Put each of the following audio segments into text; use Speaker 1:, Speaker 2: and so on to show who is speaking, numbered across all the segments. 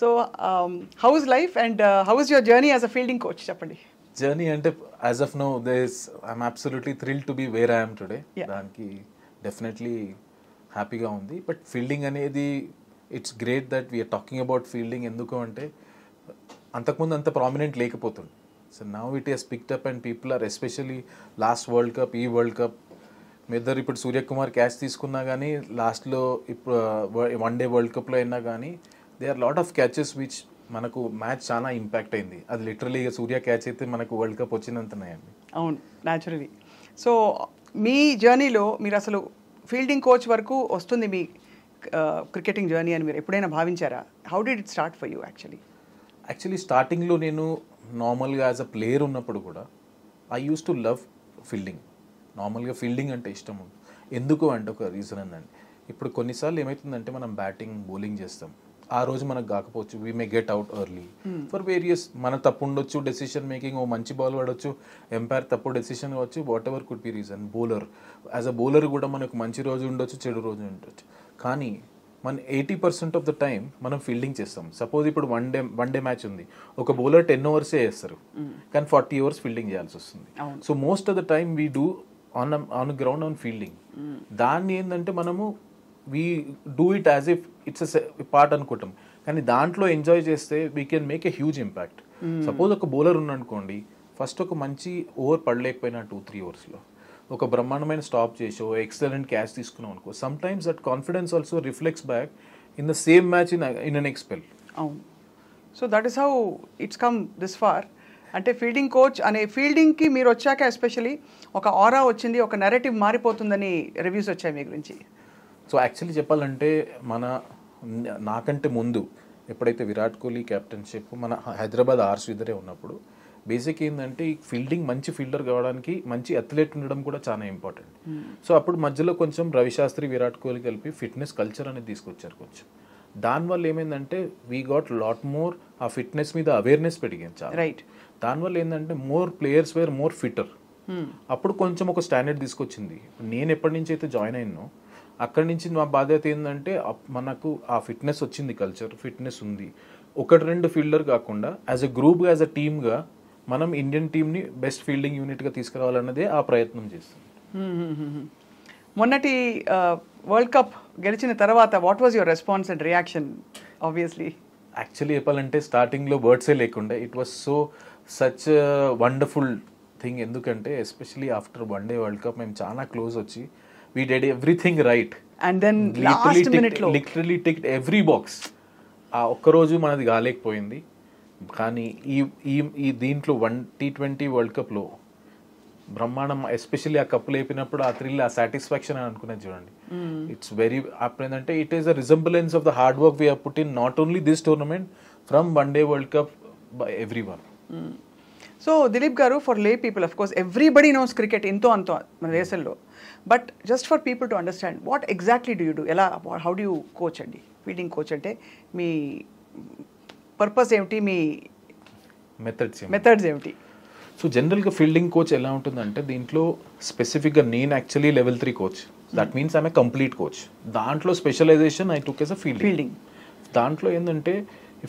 Speaker 1: So how is life and how is your journey as a fielding coach చెప్పండి.
Speaker 2: Journey అంటే as of no I'm absolutely thrill to be where I'm today. దానికి definitely హ్యాపీగా ఉంది. But fielding అనేది it's great that we're talking about fielding. ఎందుకు అంటే అంతకుముందు అంత ప్రామినెంట్ లేకపోతుంది. So now it has picked up and people are especially last world cup, ఈ వరల్డ్ కప్ మీ ఇద్దరు ఇప్పుడు సూర్యకుమార్ క్యాచ్ తీసుకున్నా కానీ లాస్ట్లో ఇప్పుడు వన్ డే వరల్డ్ కప్లో అయినా కానీ they are lot of catches which మనకు మ్యాచ్ చాలా ఇంపాక్ట్ అయింది. అది లిటరలీ సూర్య క్యాచ్ అయితే మనకు వరల్డ్ కప్ వచ్చినంతనాయండి.
Speaker 1: అవును, న్యాచురలీ. సో మీ జర్నీలో మీరు అసలు ఫీల్డింగ్ కోచ్ వరకు వస్తుంది మీ క్రికెటింగ్ జర్నీ అని మీరు ఎప్పుడైనా భావించారా? How did it start for you actually
Speaker 2: స్టార్టింగ్లో నేను నార్మల్గా యాజ్ అ ప్లేయర్ ఉన్నప్పుడు కూడా I used to love fielding. నార్మల్గా ఫీల్డింగ్ అంటే ఇష్టం ఉంది. ఎందుకు అంటే ఒక రీజన్ ఉందండి. ఇప్పుడు కొన్నిసార్లు ఏమవుతుందంటే మనం బ్యాటింగ్ బౌలింగ్ చేస్తాం, ఆ రోజు మనకు కాకపోవచ్చు, we may get out early for various, మన తప్పు ఉండొచ్చు, డెసిషన్ మేకింగ్, ఓ మంచి బాల్ పడవచ్చు, ఎంపైర్ తప్పు డెసిషన్ కావచ్చు, what ever could be reason. Bowler as a bowler కూడా మనకు మంచి రోజు ఉండొచ్చు, చెడు రోజు ఉండొచ్చు. కానీ మన 80% ఆఫ్ ద టైం మనం ఫీల్డింగ్ చేస్తాం. సపోజ్ ఇప్పుడు వన్ డే మ్యాచ్ ఉంది, ఒక బౌలర్ 10 ఓవర్సే వేస్తారు, కానీ 40 ఓవర్స్ ఫీల్డింగ్ చేయాల్సి వస్తుంది. So most of the time we do on ground on fielding. దాన్ని ఏంటంటే మనము we do it as if it's part అనుకుంటాం, కానీ దాంట్లో ఎంజాయ్ చేస్తే we can make a huge impact. Suppose ఒక బౌలర్ ఉన్నానుకోండి, ఫస్ట్ ఒక మంచి ఓవర్ పడలేకపోయినా 2-3 ఓవర్స్లో ఒక బ్రహ్మాండమైన స్టాప్ చేసో ఎక్సలెంట్ క్యాచ్ తీసుకున్నాం అనుకో, some times that confidence also reflects back in the same match in an next spell.
Speaker 1: అవును. So that is how it's come this far. అంటే ఫీల్డింగ్ కోచ్ అనే ఫీల్డింగ్కి మీరు వచ్చాక ఎస్పెషలీ ఒక ఆరా వచ్చింది, ఒక నెరేటివ్ మారిపోతుందని రివ్యూస్ వచ్చాయి మీ గురించి.
Speaker 2: సో యాక్చువల్లీ చెప్పాలంటే నాకంటే ముందు ఎప్పుడైతే విరాట్ కోహ్లీ కెప్టెన్షిప్ మన హైదరాబాద్ ఆర్స్ ఇద్దరే ఉన్నప్పుడు బేసిక్ ఏంటంటే ఈ ఫీల్డింగ్ మంచి ఫీల్డర్ కావడానికి మంచి అథ్లెట్ ఉండడం కూడా చాలా ఇంపార్టెంట్. సో అప్పుడు మధ్యలో కొంచెం రవిశాస్త్రి, విరాట్ కోహ్లీ కలిపి ఫిట్నెస్ కల్చర్ అనేది తీసుకొచ్చారు కొంచెం. దానివల్ల ఏమైందంటే వీ గాట్ లాట్ మోర్ ఆ ఫిట్నెస్ మీద అవేర్నెస్ పెరిగింది చాలా.
Speaker 1: రైట్.
Speaker 2: దానివల్ల ఏంటంటే more players were more fitter. అప్పుడు కొంచెం ఒక స్టాండర్డ్ తీసుకొచ్చింది. నేను ఎప్పటి నుంచి అయితే జాయిన్ అయినో అక్కడి నుంచి మా బాధ్యత ఏంటంటే మనకు ఆ ఫిట్నెస్ వచ్చింది, కల్చర్ ఫిట్నెస్ ఉంది. 1-2 ఫీల్డర్ కాకుండా యాజ్ ఎ గ్రూప్గా, యాజ్ అ టీమ్గా మనం ఇండియన్ టీమ్ని బెస్ట్ ఫీల్డింగ్ యూనిట్గా తీసుకురావాలన్నదే ఆ ప్రయత్నం చేస్తుంది.
Speaker 1: మొన్నటి వరల్డ్ కప్ గెలిచిన తర్వాత what was your response and reaction? Obviously
Speaker 2: actually చెప్పాలంటే స్టార్టింగ్లో వర్డ్సే లేకుండే. It was so such wonderful thing. ఎందుకంటే especially after one day world cup మేము చాలా క్లోజ్ వచ్చి we did everything right
Speaker 1: and then last minute lo
Speaker 2: literally ticked every box. ఆ ఒక్క రోజు మనది కాలేకపోయింది. కానీ ఈ దీంట్లో T20 వరల్డ్ కప్లో బ్రహ్మాండం, ఎస్పెషల్లీ ఆ కప్ లేపినప్పుడు ఆ థ్రిల్, ఆ సాటిస్ఫాక్షన్ అని అనుకునేది చూడండి. ఇట్స్ వెరీ అప్పుడేంటంటే it is a resemblance of the hard work we have put in not only this tournament from one day world cup by every one.
Speaker 1: So Dilip గారు, for లే people of course everybody knows cricket ఎంతో అంతో మన దేశంలో, but just for people to understand what exactly do you do, ఎలా, how do you coach అండి? Fielding coach అంటే మీ purpose ఏమిటి, మీ మెథడ్స్ ఏమిటి?
Speaker 2: సో జనరల్గా ఫీల్డింగ్ కోచ్ ఎలా ఉంటుందంటే దీంట్లో స్పెసిఫిక్గా నేను actually level 3 coach. That means I'm a complete coach. దాంట్లో specialisation I took as a fielding. దాంట్లో ఏంటంటే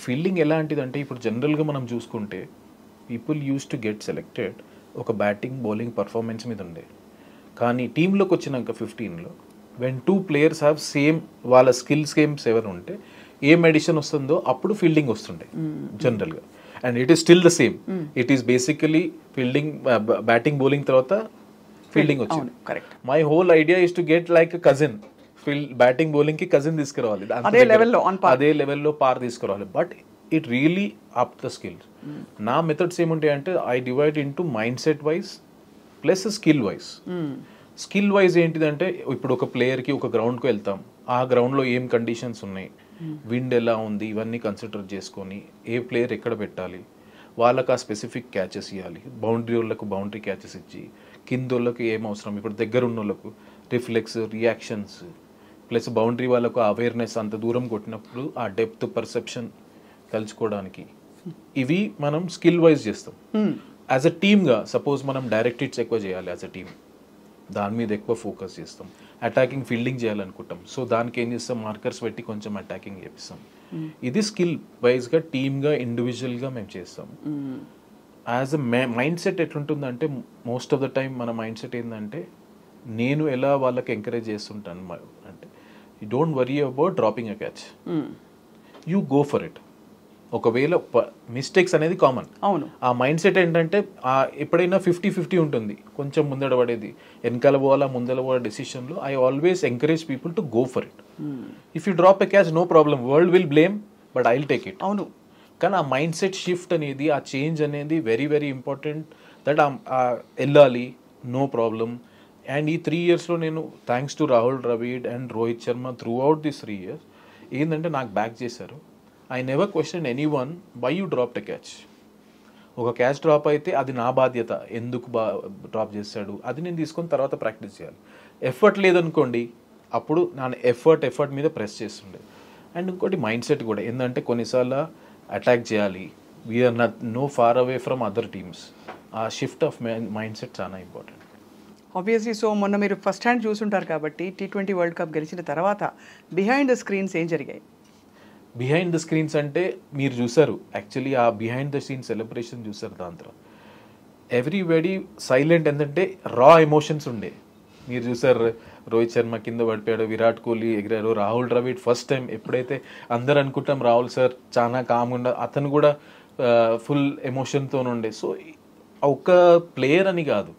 Speaker 2: ఫీల్డింగ్ ఎలాంటిదంటే ఇప్పుడు జనరల్గా మనం చూసుకుంటే people used to get selected ఒక బ్యాటింగ్ బౌలింగ్ పర్ఫార్మెన్స్ మీద ఉండే. కానీ టీంలోకి వచ్చినాక 15లో వెన్ 2 players హ్యావ్ సేమ్ వాళ్ళ స్కిల్స్ గేమ్స్ ఎవరు ఉంటే ఏం ఎడిషన్ వస్తుందో అప్పుడు ఫీల్డింగ్ వస్తుండే జనరల్గా. And it is still the same. It is basically fielding, batting bowling తర్వాత ఫీల్డింగ్ వచ్చింది. My whole idea is to get like cousin, batting bowling కి కజిన్ తీసుకురావాలి, అదే లెవెల్లో పార్ తీసుకురావాలి. But it really up the skills. నా methods ఏముంటాయంటే I divide into mind set wise plus skill wise. Skill wise ఏంటిదంటే ఇప్పుడు ఒక ప్లేయర్కి ఒక గ్రౌండ్కి వెళ్తాం, ఆ గ్రౌండ్లో ఏం కండిషన్స్ ఉన్నాయి, విండ్ ఎలా ఉంది, ఇవన్నీ కన్సిడర్ చేసుకొని ఏ ప్లేయర్ ఎక్కడ పెట్టాలి, వాళ్ళకి ఆ స్పెసిఫిక్ క్యాచెస్ ఇవ్వాలి. బౌండరీ వాళ్ళకు బౌండరీ క్యాచెస్ ఇచ్చి, కింద వాళ్ళకి ఏం అవసరం, ఇప్పుడు దగ్గర ఉన్న వాళ్ళకు రిఫ్లెక్స్, రియాక్షన్స్, ప్లస్ బౌండరీ వాళ్ళకు అవేర్నెస్, అంత దూరం కొట్టినప్పుడు ఆ డెప్త్ పర్సెప్షన్ కలుసుకోవడానికి, ఇవి మనం స్కిల్ వైజ్ చేస్తాం. యాజ్ అ టీమ్గా సపోజ్ మనం డైరెక్ట్ హిట్స్ ఎక్కువ చేయాలి యాజ్ అ టీమ్, దాని మీద ఎక్కువ ఫోకస్ చేస్తాం. అటాకింగ్ ఫీల్డింగ్ చేయాలనుకుంటాం, సో దానికి ఏం చేస్తాం, మార్కర్స్ పెట్టి కొంచెం అటాకింగ్ చేపిస్తాం. ఇది స్కిల్ వైజ్గా టీమ్గా ఇండివిజువల్గా మేము చేస్తాం. యాజ్ అ మైండ్ సెట్ ఎట్లుంటుందంటే మోస్ట్ ఆఫ్ ద టైం మన మైండ్ సెట్ ఏంటంటే, నేను ఎలా వాళ్ళకి ఎంకరేజ్ చేస్తుంటాను అంటే, you don't worry about dropping a catch, you go for it. ఒకవేళ మిస్టేక్స్ అనేది కామన్.
Speaker 1: అవును.
Speaker 2: ఆ మైండ్ సెట్ ఏంటంటే ఎప్పుడైనా 50-50 ఉంటుంది, కొంచెం ముందడ పడేది, వెనకాల పోవాలా ముందర పోవాలా డెసిషన్లో. I always encourage people to go for it. If you drop a catch, no problem, world will blame, but I will take it.
Speaker 1: అవును.
Speaker 2: కానీ ఆ మైండ్ సెట్ షిఫ్ట్ అనేది, ఆ చేంజ్ అనేది వెరీ వెరీ ఇంపార్టెంట్. దట్ వెళ్ళాలి, no problem. And ఈ 3 yearsలో నేను thanks to Rahul Dravid and Rohit Sharma throughout this 3 years ఏంటంటే నాకు బ్యాక్ చేశారు. I never question anyone why you drop a catch. ఒక క్యాచ్ డ్రాప్ అయితే అది నా బాధ్యత, ఎందుకు డ్రాప్ చేశాడు అది నేను తీసుకొని తర్వాత ప్రాక్టీస్ చేయాలి. ఎఫర్ట్ లేదనుకోండి, అప్పుడు నా ఎఫర్ట్ మీద ప్రెస్ చేస్తుండే. అండ్ ఇంకోటి మైండ్ సెట్ కూడా ఏంటంటే, కొన్నిసార్లు అటాక్ చేయాలి, we are no far away from other teams. ఆ షిఫ్ట్ ఆఫ్ మైండ్ సెట్ చాలా ఇంపార్టెంట్.
Speaker 1: ఆబ్వియస్లీ. సో మొన్న మీరు ఫస్ట్ హ్యాండ్ చూసుంటారు కాబట్టి, T20 వరల్డ్ కప్ గెలిచిన తర్వాత బిహైండ్ ద స్క్రీన్స్ ఏం జరిగాయి?
Speaker 2: బిహైండ్ ద స్క్రీన్స్ అంటే మీరు చూసారు, యాక్చువల్లీ ఆ బిహైండ్ ద సీన్ సెలబ్రేషన్ చూసారు. దాంట్లో ఎవ్రీబడి సైలెంట్, ఏంటంటే రా ఎమోషన్స్ ఉండే. మీరు చూసారు, రోహిత్ శర్మ కింద పడిపోయాడు, విరాట్ కోహ్లీ ఎగిరారు, రాహుల్ ద్రవిడ్ ఫస్ట్ టైం, ఎప్పుడైతే అందరు అనుకుంటాం రాహుల్ సార్ చాలా కామ్గా, అతను కూడా ఫుల్ ఎమోషన్తో ఉండే. సో ఒక ప్లేయర్ అని కాదు,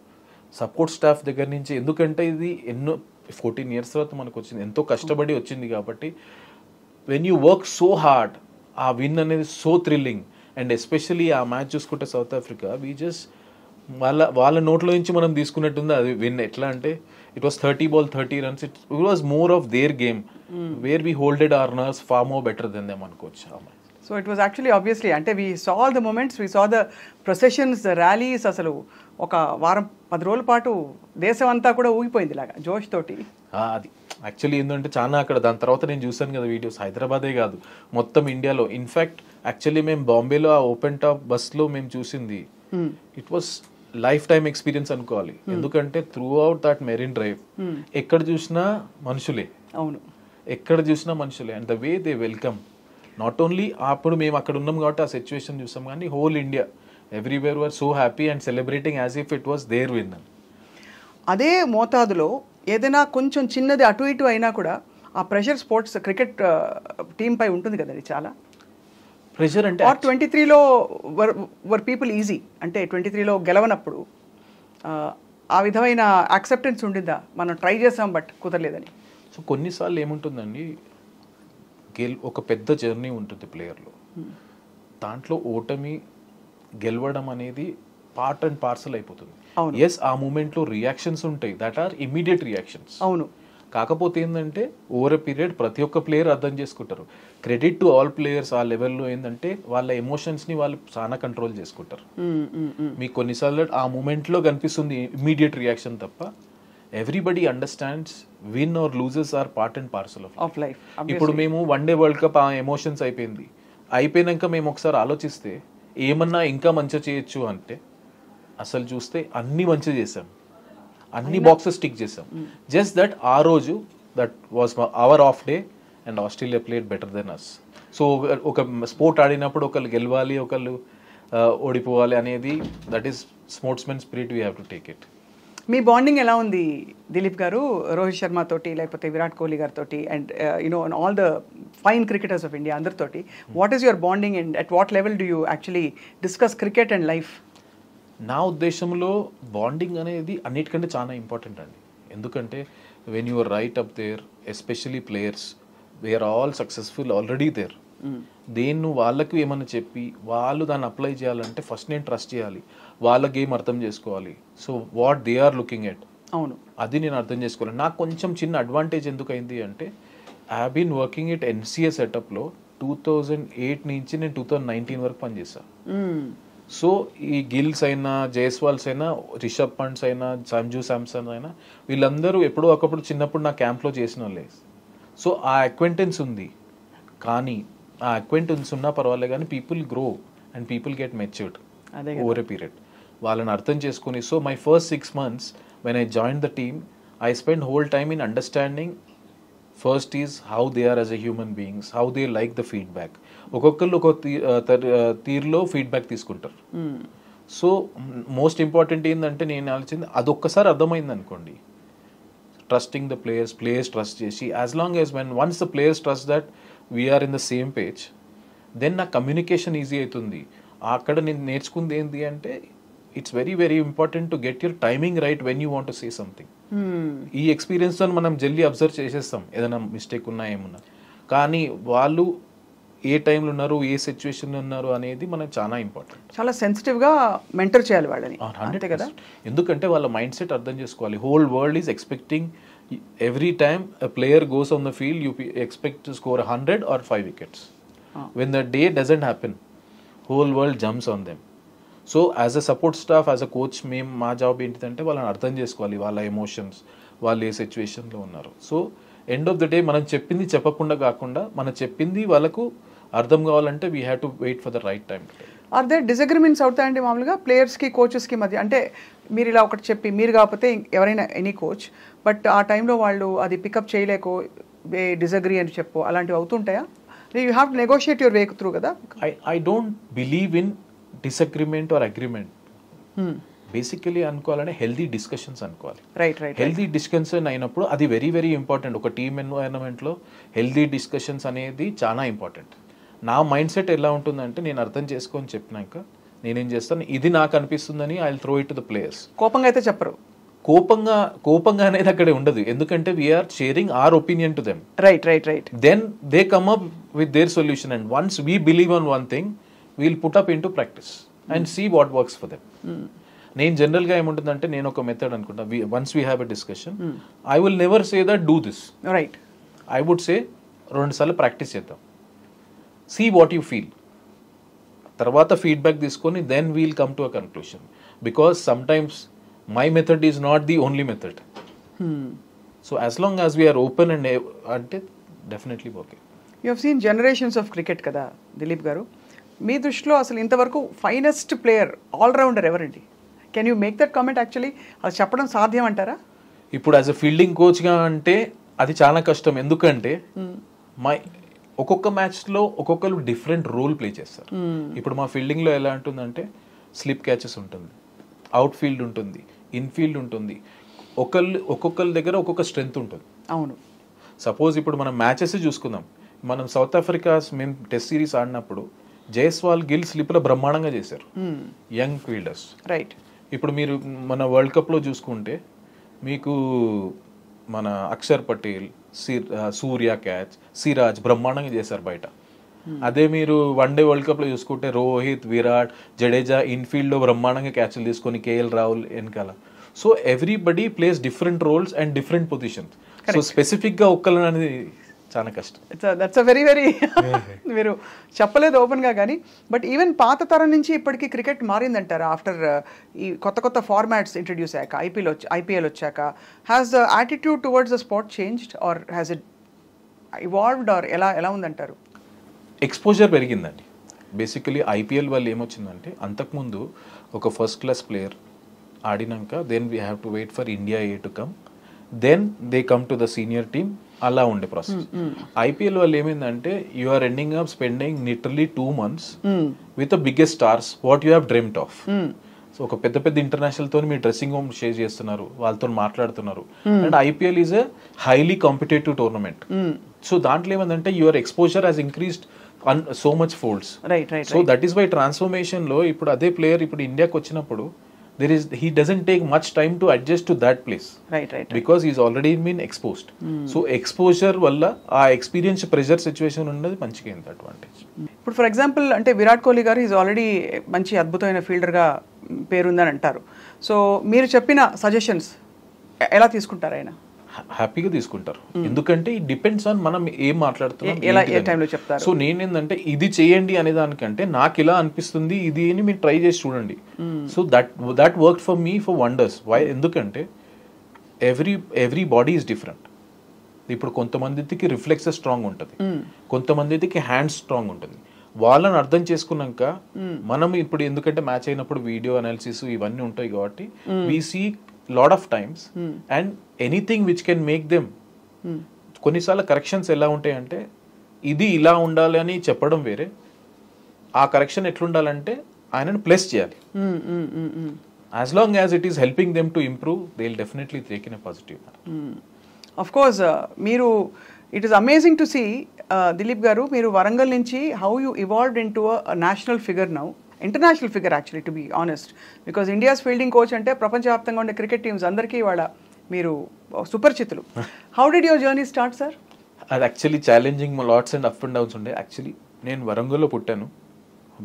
Speaker 2: సపోర్ట్ స్టాఫ్ దగ్గర నుంచి, ఎందుకంటే ఇది ఎన్నో 14 years తర్వాత మనకు వచ్చింది, ఎంతో కష్టపడి వచ్చింది కాబట్టి, when you work so hard, ఆ విన్ అనేది సో థ్రిల్లింగ్. అండ్ ఎస్పెషలీ ఆ మ్యాచ్ చూసుకుంటే సౌత్ ఆఫ్రికా, వీ జస్ట్ వాళ్ళ నోట్లో నుంచి మనం తీసుకున్నట్టుంది అది విన్. ఎట్లా అంటే, it was 30 balls 30 runs. It was more of their game, where we holded our nerves far more better than them అనుకోవచ్చు ఆ match.
Speaker 1: So it was actually obviously, అంటే we saw all the moments, we saw the processions, the rallies. అసలు ఒక వారం 10 రోజుల పాటు దేశం అంతా కూడా ఊగిపోయింది ఇలాగా జోష్ తోటి.
Speaker 2: అది యాక్చువల్లీ ఏంటంటే చాలా అక్కడ, దాని తర్వాత నేను చూసాను కదా వీడియోస్, హైదరాబాదే కాదు మొత్తం ఇండియాలో. ఇన్ఫ్యాక్ట్ యాక్చువల్లీ మేము బాంబేలో ఆ ఓపెన్ టాప్ బస్లో మేము చూసింది, it was lifetime experience అనుకోవాలి. ఎందుకంటే throughout that Marine Drive ఎక్కడ చూసినా మనుషులే.
Speaker 1: అవును,
Speaker 2: ఎక్కడ చూసినా మనుషులే. And the way they welcome, not only అప్పుడు మేము అక్కడ ఉన్నాం కాబట్టి ఆ సిచ్యువేషన్ చూసాం, కానీ whole India everywhere were so happy and celebrating as if it was their win.
Speaker 1: అదే మోతాదులో ఏదైనా కొంచెం చిన్నది అటు ఇటు అయినా కూడా ఆ ప్రెషర్ స్పోర్ట్స్ క్రికెట్ టీమ్ పై ఉంటుంది కదండి చాలా
Speaker 2: ప్రెషర్. అంటే
Speaker 1: 23లో వర్ పీపుల్ ఈజీ, అంటే 23లో గెలవనప్పుడు ఆ విధమైన యాక్సెప్టెన్స్ ఉండిందా, మనం ట్రై చేసాం బట్ కుదరలేదని?
Speaker 2: సో కొన్నిసార్లు ఏముంటుందండి, ఒక పెద్ద జర్నీ ఉంటుంది ప్లేయర్లో, దాంట్లో ఓటమి గెలవడం అనేది పార్ట్ అండ్ పార్సల్ అయిపోతుంది. ఎస్, ఆ మూమెంట్లో రియాక్షన్స్ ఉంటాయి, దట్ ఆర్ ఇమీడియట్ రియాక్షన్స్.
Speaker 1: అవును.
Speaker 2: కాకపోతే ఏంటంటే ఓవర్ ఎ పీరియడ్ ప్రతి ఒక్క ప్లేయర్ అర్థం చేసుకుంటారు. Credit to all players. ఆ లెవెల్లో ఏంటంటే వాళ్ళ ఎమోషన్స్ని వాళ్ళు చాలా కంట్రోల్ చేసుకుంటారు. మీకు కొన్నిసార్లు ఆ మూమెంట్లో కనిపిస్తుంది ఇమీడియట్ రియాక్షన్ తప్ప, everybody understands win or loses are part and parcel of life. ఇప్పుడు మేము వన్డే వరల్డ్ కప్ ఆ ఎమోషన్స్ అయిపోయినాక మేము ఒకసారి ఆలోచిస్తే ఏమన్నా ఇంకా మంచిగా చేయొచ్చు అంటే, అసలు చూస్తే అన్ని మంచిగా చేసాం, అన్ని బాక్సెస్ టిక్ చేసాం. జస్ట్ దట్ ఆ రోజు that was our off day and Australia played better than us. So ఒక స్పోర్ట్ ఆడినప్పుడు ఒకళ్ళు గెలవాలి, ఒకళ్ళు ఓడిపోవాలి అనేది, that is sportsmen spirit, we have to take it.
Speaker 1: మీ బాండింగ్ ఎలా ఉంది దిలీప్ గారు రోహిత్ శర్మ తోటి, లేకపోతే విరాట్ కోహ్లీ గారితో, and you know all the fine cricketers of India అందరితోటి? What is your bonding and at what level do you actually discuss cricket and life?
Speaker 2: నా ఉద్దేశంలో బాండింగ్ అనేది అన్నిటికంటే చాలా ఇంపార్టెంట్ అండి. ఎందుకంటే when you're right up there, especially players, we're all successful already there. దేన్ని వాళ్ళకు ఏమన్నా చెప్పి వాళ్ళు దాన్ని అప్లై చేయాలంటే ఫస్ట్ నేను ట్రస్ట్ చేయాలి, వాళ్ళ గేమ్ అర్థం చేసుకోవాలి. So what they are looking at,
Speaker 1: అవును,
Speaker 2: అది నేను అర్థం చేసుకోవాలి. నాకు కొంచెం చిన్న అడ్వాంటేజ్ ఎందుకు అయింది అంటే, I have been working it NCA సెటప్లో 2008 నుంచి నేను 2019 వరకు పనిచేశాను. సో ఈ గిల్స్ అయినా, జైస్వాల్స్ అయినా, రిషబ్ పంట్స్ అయినా, సంజు శాంసన్ అయినా, వీళ్ళందరూ ఎప్పుడో ఒకప్పుడు చిన్నప్పుడు నా క్యాంప్లో చేసిన వాళ్ళే. సో ఆ అక్వెంటెన్స్ ఉంది, కానీ ఆ అక్వెంటెన్స్ ఉన్నా పర్వాలేదు, కానీ people grow and people get matured over a period. వాళ్ళని అర్థం చేసుకుని, so my first 6 months when I joined the team, I spent whole time in understanding first is how they are as a human beings, how they like the feedback. ఒక్కొక్కళ్ళు ఒక తీరులో feedback తీసుకుంటారు. So most important ఏంటంటే నేను ఆలోచించింది అదొక్కసారి అర్థమైంది అనుకోండి, ట్రస్టింగ్ ద ప్లేయర్స్ ట్రస్ట్ చేసి, as long as when once the players trust that we are in the same page, then నా కమ్యూనికేషన్ ఈజీ అవుతుంది. అక్కడ నేను నేర్చుకుంది ఏంటి అంటే it's very very important to get your timing right when you want to say something. ఈ ఎక్స్పీరియన్స్తో మనం జల్దీ అబ్జర్వ్ చేసేస్తాం ఏదైనా మిస్టేక్ ఉన్నా ఏమున్నా, కానీ వాళ్ళు ఏ టైంలో ఉన్నారు, ఏ సిచ్యువేషన్లో ఉన్నారు అనేది మనకు చాలా ఇంపార్టెంట్.
Speaker 1: చాలా సెన్సిటివ్గా మెంటర్ చేయాలి వాళ్ళని.
Speaker 2: 100 కదా, ఎందుకంటే వాళ్ళ మైండ్ సెట్ అర్థం చేసుకోవాలి. Whole world is expecting every time a player goes on the field, you expect to score 100 or 5 wickets. When the day doesn't happen, whole world jumps on them. So as a support staff, as a coach, మేము మా job ఏంటిదంటే వాళ్ళని అర్థం చేసుకోవాలి, వాళ్ళ emotions, వాళ్ళు ఏ సిచ్యువేషన్లో ఉన్నారు. So end of the day మనం చెప్పింది చెప్పకుండా కాకుండా మనం చెప్పింది వాళ్ళకు అర్థం కావాలంటే we have to wait for the right time.
Speaker 1: Or they disagreements అవుతాయండి మామూలుగా ప్లేయర్స్కి కోచెస్కి మధ్య? అంటే మీరు ఇలా ఒకటి చెప్పి మీరు కాకపోతే ఎవరైనా ఎనీ కోచ్, బట్ ఆ టైంలో వాళ్ళు అది పికప్ చేయలేకో డిసగ్రీ అని చెప్పు, అలాంటివి అవుతుంటాయా? You have to negotiate your way through కదా.
Speaker 2: I don't believe in disagreement or agreement. Basically అనుకోవాలంటే హెల్దీ డిస్కషన్స్ అనుకోవాలి. హెల్దీ డిస్కషన్ అయినప్పుడు అది వెరీ వెరీ ఇంపార్టెంట్. ఒక టీమ్ ఎన్వైరన్మెంట్లో హెల్దీ డిస్కషన్స్ అనేది చాలా ఇంపార్టెంట్. నా మైండ్ సెట్ ఎలా ఉంటుందంటే నేను అర్థం చేసుకొని చెప్పినాక నేనేం చేస్తాను, ఇది నాకు అనిపిస్తుందని I will throw it to the players.
Speaker 1: కోపంగా అయితే చెప్పరు.
Speaker 2: కోపంగా అనేది అక్కడే ఉండదు, ఎందుకంటే we're sharing our opinion to them.
Speaker 1: Right.
Speaker 2: Then they come up with their solution and once we believe on one thing we'll put up in to practice and see what works for them. నేను జనరల్గా ఏముంటుందంటే నేను ఒక method అనుకుంటా, once we have a discussion I will never say that do this.
Speaker 1: Right.
Speaker 2: I would say 2 సార్లు practice చేద్దాం, see what you feel, తర్వాత feedback తీసుకొని then we'll come to a conclusion. Because sometimes my method is not the only method. So as long as we're open and అంటే definitely okay.
Speaker 1: You have seen generations of cricket కదా దిలీప్ గారు, మీ దృష్టిలో అసలు ఇంతవరకు finest player allrounder ఎవరండి? Can you make that comment? Actually అది చెప్పడం సాధ్యం అంటారా?
Speaker 2: ఇప్పుడు యాజ్ అ ఫీల్డింగ్ కోచ్గా అంటే అది చాలా కష్టం, ఎందుకంటే ఒక్కొక్క మ్యాచ్లో ఒక్కొక్కరు డిఫరెంట్ రోల్ ప్లే చేస్తారు. ఇప్పుడు మా ఫీల్డింగ్లో ఎలా ఉంటుందంటే స్లిప్ క్యాచెస్ ఉంటుంది, అవుట్ ఫీల్డ్ ఉంటుంది, ఇన్ఫీల్డ్ ఉంటుంది, ఒక్కొక్కరి దగ్గర ఒక్కొక్క స్ట్రెంగ్త్ ఉంటుంది.
Speaker 1: అవును.
Speaker 2: సపోజ్ ఇప్పుడు మనం మ్యాచెస్ చూసుకుందాం, మనం సౌత్ ఆఫ్రికా మేము టెస్ట్ సిరీస్ ఆడినప్పుడు జైస్వాల్, గిల్ స్లిప్లో బ్రహ్మాండంగా చేశారు, యంగ్ ఫీల్డర్స్.
Speaker 1: రైట్.
Speaker 2: ఇప్పుడు మీరు మన వరల్డ్ కప్లో చూసుకుంటే మీకు మన అక్షర్ పటేల్, సూర్య క్యాచ్, సిరాజ్ బ్రహ్మాండంగా చేశారు బయట. అదే మీరు వన్డే వరల్డ్ కప్లో చూసుకుంటే రోహిత్, విరాట్, జడేజా ఇన్ఫీల్డ్లో బ్రహ్మాండంగా క్యాచ్లు తీసుకొని, కేఎల్ రాహుల్ వెనకాల. So everybody plays different roles and different positions. So స్పెసిఫిక్గా ఒక్కరు అనేది చాలా కష్టం.
Speaker 1: దట్స్ అ వెరీ వెరీ మీరు చెప్పలేదు ఓపెన్గా, కానీ బట్ ఈవెన్ పాత తరం నుంచి ఇప్పటికీ క్రికెట్ మారిందంటారా ఆఫ్టర్ ఈ కొత్త ఫార్మాట్స్ ఇంట్రడ్యూస్ అయ్యాక, ఐపీఎల్ వచ్చాక? Has the attitude towards the sport changed or has it evolved or ఎలా ఉందంటారు?
Speaker 2: ఎక్స్పోజర్ పెరిగిందండి. బేసికలీ ఐపీఎల్ వల్ల ఏమొచ్చిందంటే అంతకుముందు ఒక ఫస్ట్ క్లాస్ ప్లేయర్ ఆడినాక then we have to wait for India A to come, then they come to the senior team, అలా ఉండే ప్రాసెస్. ఐపీఎల్ వల్ల ఏమైందంటే you are ending up spending literally 2 months with the biggest stars what you have dreamed of. So ఒక పెద్ద international తో మీ dressing room share చేస్తున్నారు, వాళ్ళతో మాట్లాడుతున్నారు. And IPL is a highly competitive tournament. So దాంట్లో ఏమందంటే your exposure has increased so much folds. So that is why transformation లో ఇప్పుడు అదే ప్లేయర్ ఇప్పుడు ఇండియాకి వచ్చినప్పుడు he doesn't take much time to adjust to that place,
Speaker 1: right
Speaker 2: because he's already been exposed. So exposure valla aa experience pressure situation unnadi manchiga ఎంత advantage.
Speaker 1: ఇప్పుడు for example అంటే విరాట్ కోహ్లీ గారు ఈజ్ ఆల్రెడీ మంచి అద్భుతమైన ఫీల్డర్గా పేరుందని అంటారు. సో మీరు చెప్పిన suggestions ఎలా తీసుకుంటారు ఆయన?
Speaker 2: హ్యాపీగా తీసుకుంటారు, ఎందుకంటే ఇట్ డిపెండ్స్ ఆన్ మనం ఏం మాట్లాడుతున్నాం. సో నేనేందంటే ఇది చేయండి అనే దానికంటే నాకు ఇలా అనిపిస్తుంది ఇది అని మీరు ట్రై చేసి చూడండి. So that work for me for wonders. Why? ఎందుకంటే ఎవ్రీ బాడీ ఈజ్ డిఫరెంట్. ఇప్పుడు కొంతమందికి రిఫ్లెక్సెస్ స్ట్రాంగ్ ఉంటుంది, కొంతమందికి హ్యాండ్స్ స్ట్రాంగ్ ఉంటుంది. వాళ్ళని అర్థం చేసుకున్నాక మనం ఇప్పుడు ఎందుకంటే మ్యాచ్ అయినప్పుడు వీడియో అనాలిసిస్ ఇవన్నీ ఉంటాయి కాబట్టి we see lot of times and anything which can make them. కొన్నిసార్లు కరెక్షన్స్ ఎలా ఉంటాయంటే ఇది ఇలా ఉండాలి అని చెప్పడం వేరే, ఆ కరెక్షన్ ఎట్లుండాలంటే ఆయనను ప్లస్ చేయాలి. As long as it is helping them to improve, they will definitely take in a positive.
Speaker 1: Of course మీరు it is amazing to see Dilip garu, మీరు వరంగల్ నుంచి how you evolved in to national figure now, international figure actually to be honest, because India's fielding coach అంటే ప్రపంచవ్యాప్తంగా ఉండే cricket teams అందరికీ వాళ్ళ మీరు సుపరిచితులు. How did your journey start sir?
Speaker 2: అది actually challenging lots and up and downs ఉండే. Actually నేను వరంగల్లో పుట్టాను,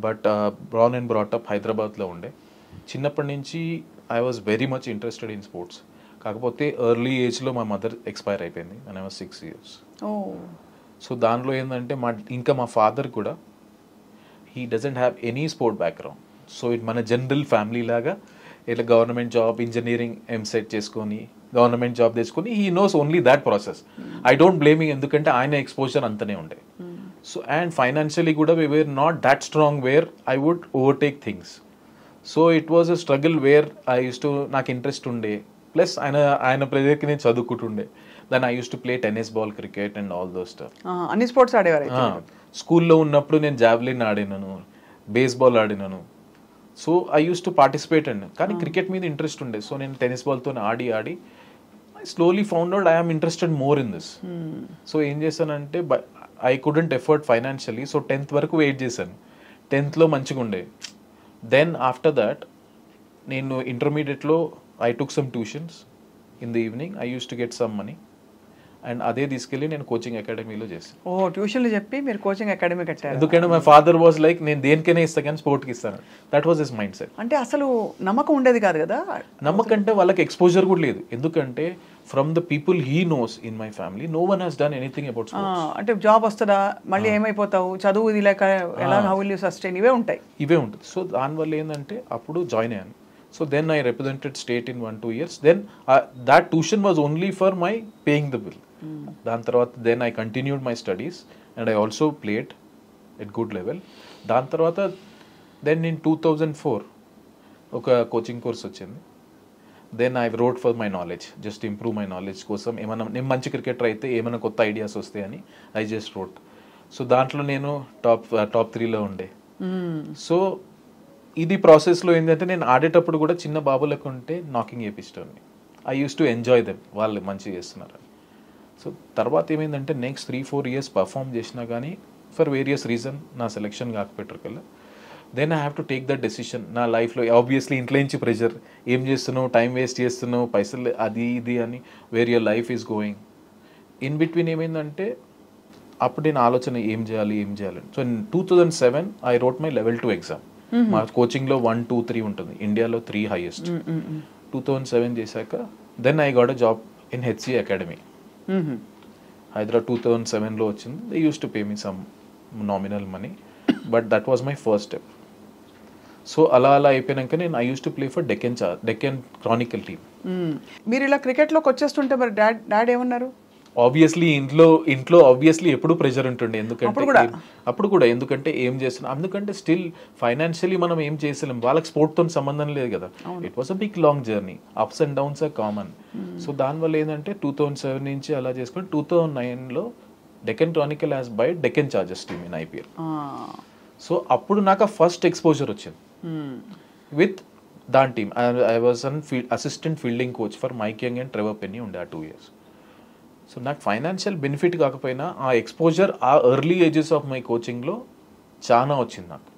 Speaker 2: బట్ బ్రాన్ అండ్ బ్రాటప్ హైదరాబాద్లో ఉండే. చిన్నప్పటి నుంచి I was very much interested in sports. కాకపోతే ఎర్లీ ఏజ్లో మా మదర్ ఎక్స్పైర్ అయిపోయింది and I was 6 years. So దానిలో ఏంటంటే మా ఫాదర్ కూడా he doesn't have any sport background. So it మన జనరల్ ఫ్యామిలీ లాగా ఇట్లా గవర్నమెంట్ జాబ్, ఇంజనీరింగ్ ఎంసెట్ చేసుకొని గవర్నమెంట్ జాబ్ తెచ్చుకొని he knows only that process. I don't blaming, ఎందుకంటే ఆయన ఎక్స్పోజర్ అంతనే ఉండే. సో అండ్ ఫైనాన్షియలీ కూడా we were not that strong where I would overtake things. So it was a struggle where I used to, నాకు interest ఉండే, plus ఆయన ప్రెజర్కి నేను చదువుకుంటుండే. Then I used to play tennis ball, cricket and all those stuff.
Speaker 1: అన్ని sports ఆడేవారు?
Speaker 2: స్కూల్లో ఉన్నప్పుడు నేను జావ్లిన్ ఆడినాను, బేస్బాల్ ఆడినాను. So I used to participate అండి. కానీ క్రికెట్ మీద ఇంట్రెస్ట్ ఉండే. సో నేను టెన్నిస్ బాల్తో ఆడి I slowly found out I am interested more in this. So ఏం చేశానంటే I couldn't afford financially. So 10th వరకు వెయిట్ చేశాను. 10thలో మంచిగా ఉండే. దెన్ ఆఫ్టర్ దాట్ నేను ఇంటర్మీడియట్లో I took some tuitions in the evening. I used to get some money and అదే తీసుకెళ్ళి నేను కోచింగ్ అకాడమీలో చేశాను.
Speaker 1: ట్యూషన్లు చెప్పి మీరు కోచింగ్ అకాడమీ కట్టారు?
Speaker 2: ఎందుకంటే మై ఫాదర్ వాజ్ లైక్, నేను దేనికైనా ఇస్తాను కానీ స్పోర్ట్కి ఇస్తాను. That was his mind set.
Speaker 1: అంటే అసలు నమ్మకం ఉండేది కాదు కదా?
Speaker 2: నమ్మకం అంటే వాళ్ళకి ఎక్స్పోజర్ కూడా లేదు. ఎందుకంటే from the people he knows in my family no one has done anything about sports.
Speaker 1: అంటే జాబ్ వస్తుందా, మళ్ళీ ఏమైపోతావు, చదువు ఇది లేక ఎలా, హౌ విల్ యూ సస్టైన్, ఇవే ఉంటుంది. సో దానివల్ల ఏంటంటే అప్పుడు జాయిన్ అయ్యాను. So then I represented state in 1-2 years. Then that tuition was only for my paying the bill. Then I continued my studies and I also played at good level. Then in 2004 oka coaching course ochindi. Then I wrote for my knowledge, just to improve my knowledge kosam emana nem manchi cricketer aithe emana kotta ideas vastayi ani I just wrote. So dantlo nenu top 3 lo unde. So ఇది ప్రాసెస్లో ఏంటంటే నేను ఆడేటప్పుడు కూడా చిన్న బాబులకు ఉంటే knocking చేపిస్తాను. I used to enjoy them, వాళ్ళు మంచిగా చేస్తున్నారు. సో తర్వాత ఏమైందంటే నెక్స్ట్ 3-4 years పర్ఫామ్ చేసినా కానీ ఫర్ వేరియస్ రీజన్ నా సెలెక్షన్ కాకపోయారు కల్లా. Then I have to take that decision. నా లైఫ్లో ఆబ్వియస్లీ ఇంట్లో నుంచి ప్రెషర్, ఏం చేస్తున్నావు, టైం వేస్ట్ చేస్తున్నావు, పైసలు అది ఇది అని, where your life is going. In between ఏమైందంటే అప్పుడు నేను ఆలోచన ఏం చేయాలి. So in 2007 I wrote my level 2 exam. మా కోచింగ్లో 1, 2, 3 ఉంటుంది, ఇండియాలో 3 హైయెస్ట్. 2007 చేశాక then I got a job in HCA academy Hyderabad. 2007లో వచ్చింది. They used to pay me some nominal money, but that was my first step. So అలా అయిపోయాక నేను I used to play for Deccan Chronicle team. మీరు ఇలా క్రికెట్లోకి వచ్చేస్తుంటే మరి డాడ్ ఏమన్నారు?
Speaker 2: ఆబ్వియస్లీ ఇంట్లో ఆబ్వియస్లీ ఎప్పుడు ప్రెషర్ ఉంటుండే. అప్పుడు కూడా ఎందుకంటే ఏం చేస్తున్నాం, ఎందుకంటే స్టిల్ ఫైనాన్షియలీ మనం ఏం చేసలేం, వాళ్ళకి స్పోర్ట్తో సంబంధం లేదు కదా. It was a big long journey, ups and downs are common. So దానివల్ల ఏంటంటే 2007 నుంచి అలా చేసుకొని 2009లో Deccan Chronicle has by Deccan Chargers team in IPL. So అప్పుడు నాకు ఫస్ట్ ఎక్స్పోజర్ వచ్చింది విత్ దాని team. I was an assistant fielding coach for Mike Young and Trevor Penney ఉండే ఆ 2 years. సో నాకు ఫైనాన్షియల్ బెనిఫిట్ కాకపోయినా ఆ ఎక్స్పోజర్ ఆ ఎర్లీ ఏజెస్ ఆఫ్ మై కోచింగ్లో చాలా వచ్చింది నాకు.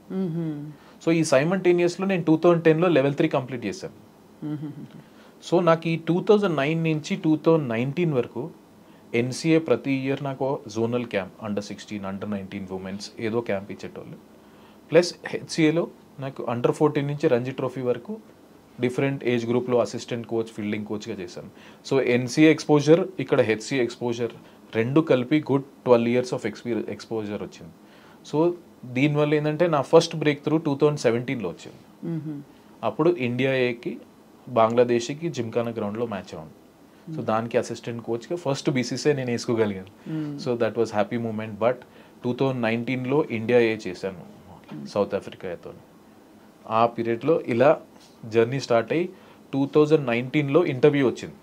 Speaker 2: సో ఈ సైమల్టేనియస్లో నేను 2010లో level 3 కంప్లీట్ చేశాను. సో నాకు ఈ 2009 నుంచి 2019 వరకు NCA ప్రతి ఇయర్ నాకు జోనల్ క్యాంప్ అండర్-16, అండర్-19 ఉమెన్స్ ఏదో క్యాంప్ ఇచ్చేటోళ్ళు. ప్లస్ HCAలో నాకు అండర్-14 నుంచి రంజీ ట్రోఫీ వరకు డిఫరెంట్ ఏజ్ గ్రూప్లో అసిస్టెంట్ కోచ్, ఫీల్డింగ్ కోచ్గా చేశాను. సో NCA ఎక్స్పోజర్, ఇక్కడ HCA ఎక్స్పోజర్ రెండు కలిపి గుడ్ 12 years ఆఫ్ ఎక్స్పోజర్ వచ్చింది. సో దీనివల్ల ఏంటంటే నా ఫస్ట్ బ్రేక్ త్రూ 2017లో వచ్చింది. అప్పుడు ఇండియా ఏకి బంగ్లాదేశ్కి జిమ్ఖానా గ్రౌండ్లో మ్యాచ్ అవును. సో దానికి అసిస్టెంట్ కోచ్గా ఫస్ట్ BCCI నేను వేసుకోగలిగాను. So that was happy moment. But 2019లో ఇండియా ఏ చేశాను సౌత్ ఆఫ్రికాతో. ఆ పీరియడ్లో ఇలా జర్నీ స్టార్ట్ అయ్యి 2019లో ఇంటర్వ్యూ వచ్చింది.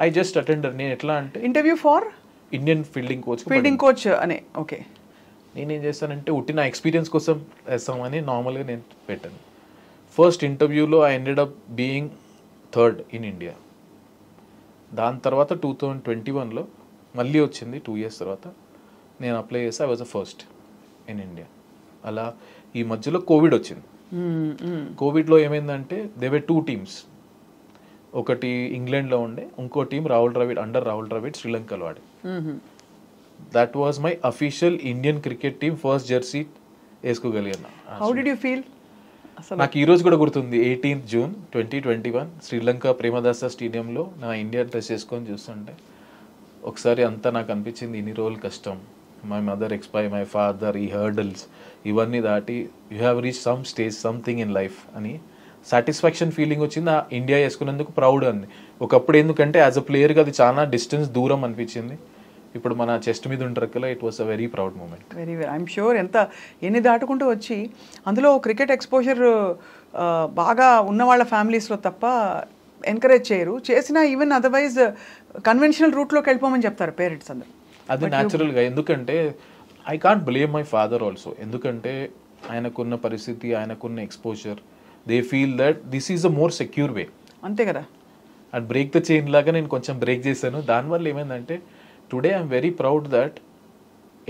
Speaker 2: I just attended. నేను ఎట్లా అంటే
Speaker 1: interview for
Speaker 2: Indian fielding
Speaker 1: coach అనే. ఓకే.
Speaker 2: నేనేం చేస్తానంటే నా ఎక్స్పీరియన్స్ కోసం వేస్తామని నార్మల్గా నేను పెట్టాను. ఫస్ట్ ఇంటర్వ్యూలో I ended up being 3rd in India. దాని తర్వాత 2021లో మళ్ళీ వచ్చింది 2 years తర్వాత. నేను అప్లై చేస్తే I was the first in India. అలా ఈ మధ్యలో కోవిడ్ వచ్చింది. కోవిడ్లో ఏమైందంటే దే వర్ 2 teams. ఒకటి ఇంగ్లాండ్లో ఉండే, ఇంకో టీం రాహుల్ ద్రావిడ్, అండర్ రాహుల్ ద్రావిడ్ శ్రీలంకలో ఆడే. That was my official Indian cricket team first jersey వేసుకోగలిగాను.
Speaker 1: How did you feel?
Speaker 2: నాకు ఈ రోజు కూడా గుర్తుంది, 18th June 2021 శ్రీలంక ప్రేమదాస స్టేడియంలో నా ఇండియా డ్రెస్ వేసుకొని చూస్తుంటే ఒకసారి అంతా నాకు అనిపించింది, ఇన్ని రోజులు కష్టం, my mother expire, my father, ఈ హర్డల్స్ ఇవన్నీ దాటి you have reach some stage, something in life అని సాటిస్ఫాక్షన్ ఫీలింగ్ వచ్చింది. ఆ ఇండియా వేసుకున్నందుకు ప్రౌడ్ అంది. ఒకప్పుడు ఎందుకంటే యాజ్ అ ప్లేయర్గా అది చాలా డిస్టెన్స్ దూరం అనిపించింది. ఇప్పుడు మన చెస్ట్ మీద ఉంటారు కదా, it was a very proud moment.
Speaker 1: Very I'm sure. ఎన్ని దాటుకుంటూ వచ్చి అందులో క్రికెట్ ఎక్స్పోజర్ బాగా ఉన్న వాళ్ళ ఫ్యామిలీస్లో తప్ప ఎంకరేజ్ చేయరు. చేసినా ఈవెన్ అదర్వైజ్ కన్వెన్షనల్ రూట్లోకి వెళ్ళిపోమని చెప్తారు పేరెంట్స్ అందరు.
Speaker 2: అది న్యాచురల్గా. ఎందుకంటే I can't blame my father also. ఎందుకంటే ఆయనకున్న పరిస్థితి, ఆయనకున్న exposure, they feel that this is a more secure way.
Speaker 1: అంతే కదా.
Speaker 2: అండ్ బ్రేక్ ద చైన్ లాగా నేను కొంచెం బ్రేక్ చేశాను. దానివల్ల ఏమైందంటే today I'm very proud that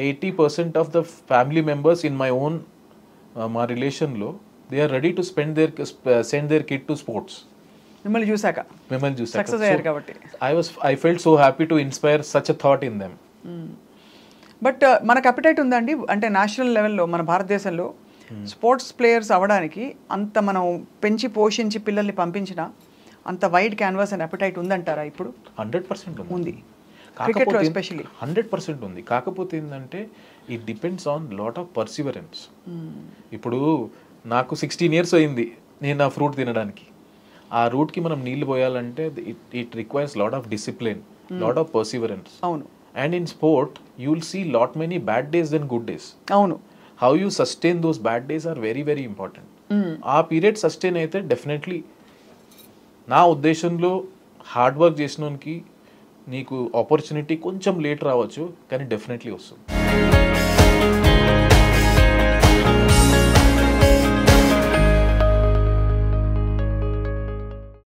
Speaker 2: 80% of the family members in my own మా రిలేషన్లో they are ready to send their kid to sports.
Speaker 1: మిమ్మల్ని చూసాక సక్సెస్ అయ్యారు కాబట్టి
Speaker 2: I felt so happy to inspire such a thought in them.
Speaker 1: But మనకు appetite ఉందండి అంటే national లెవెల్లో మన భారతదేశంలో స్పోర్ట్స్ ప్లేయర్స్ అవ్వడానికి అంత మనం పెంచి పోషించి పిల్లల్ని పంపించిన అంత వైడ్ క్యాన్వాస్ అండ్ అపిటైట్ ఉందంటారా ఇప్పుడు?
Speaker 2: 100%
Speaker 1: ఉంది.
Speaker 2: కాకపోతే 100% ఉంది. కాకపోతే ఏంటంటే it depends on lot of Perseverance. ఇప్పుడు నాకు 16 years అయింది నేను ఆ ఫ్రూట్ తినడానికి. ఆ రూట్కి మనం నీళ్లు పోయాలంటే it requires lot of discipline, lot of perseverance.
Speaker 1: అవును. And
Speaker 2: in sport you will see lot many bad days then good days.
Speaker 1: అవును.
Speaker 2: How you sustain those bad days are very very important. ఆ period sustain అయితే definitely నా ఉద్దేశంలో hard work చేసినోనికి నీకు opportunity కొంచెం late రావచ్చు, కానీ డెఫినెట్లీ వస్తుంది.